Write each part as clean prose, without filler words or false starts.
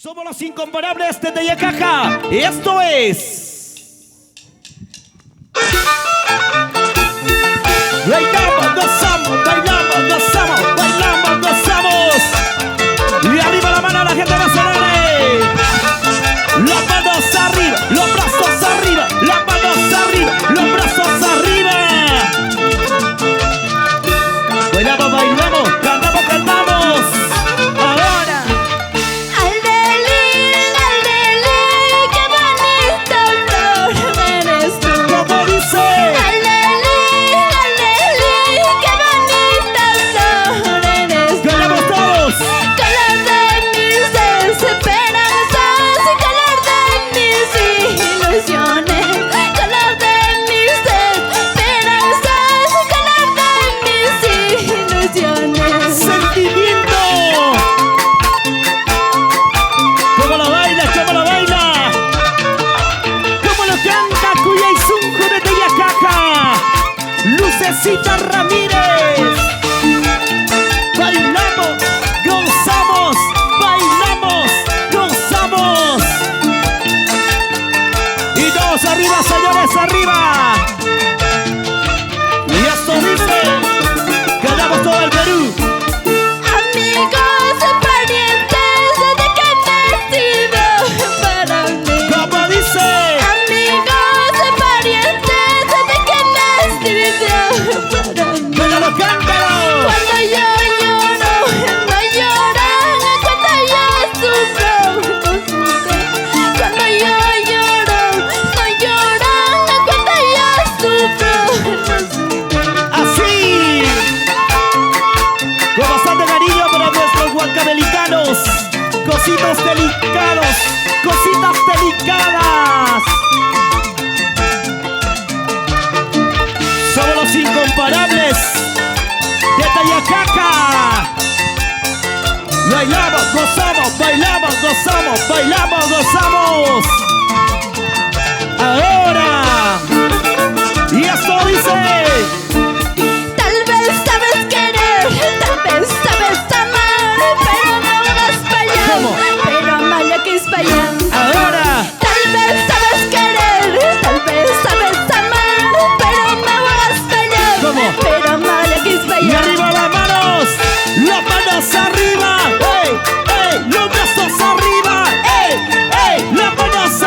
Somos los incomparables de Teyacaja. Esto es... Bailamos, gozamos, bailamos, gozamos, bailamos, gozamos. Y arriba la mano a la gente nacional. Las manos arriba, los brazos arriba, las manos arriba, los brazos arriba. Bailamos, bailamos, cantamos, cantamos. Ahora. Qué bonita flor eres tú. ¿Cómo dice? Qué bonita flor eres tú. ¡Ganamos todos! Color de mis desesperanzas, color de mis ilusiones, color de mis esperanzas, color de mis ilusiones. ¡Sentimiento! ¿Cómo lo baila? ¿Cómo lo baila? ¿Cómo lo canta Cuya y Zunco de Teyacaja? Lucecita Ramírez. Bailamos, gozamos, bailamos, gozamos. Y todos arriba, señores, arriba. Y esto dice, ganamos todo el Perú. Amigos, parientes, ¿de qué me sirve para mí? ¿Cómo dice? Amigos, parientes, ¿de qué me sirve para mí? ¡Cántalo, cántalo! Cuando yo lloro, no lloran. Cuando yo sufro, no sufren. Cuando yo lloro, no lloran. Cuando yo sufro, no sufren. ¡Así! Con bastante cariño para nuestros huancavelicanos. Cositas delicados, cositas delicadas. Somos los incomparables de Teyacaja. Bailamos, gozamos, bailamos, gozamos, bailamos, gozamos. Ahora. Y esto dice... Tal vez sabes querer, tal vez sabes amar, pero no vas para allá. ¿Cómo? Pero amar ya que es para allá. Ahora. Tal vez sabes querer, tal vez sabes amar, pero no vas para allá. ¿Cómo? Pero amar ya que es para Y allá. arriba las manos arriba, ¡ey! ¡Ey! Los brazos arriba, ¡ey! ¡Ey! Las manos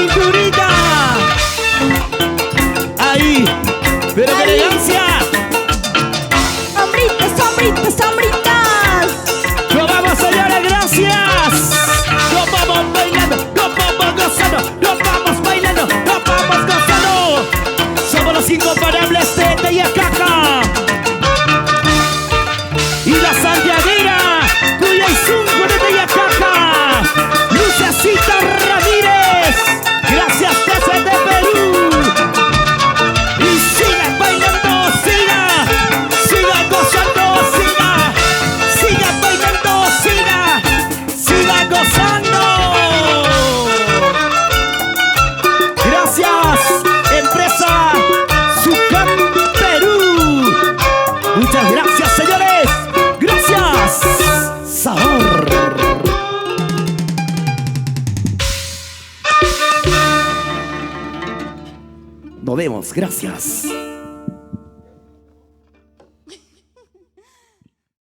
cinturita. Ahí, pero qué Ahí. elegancia. Hombritas, hombritas, hombritas. Nos vamos, señores, gracias. Nos vamos bailando, nos vamos gozando, nos vamos bailando, nos vamos gozando. Somos los incomparables de Teyacaca y la santiaguera Cuya y Zunco de Teyacaca. Lucecita Ramírez, gracias desde Perú. Y siga bailando, siga gozando, siga bailando, siga gozando. Gracias, empresa Sucam Perú. Muchas gracias, señores. Gracias. Sabor. Nos vemos, gracias.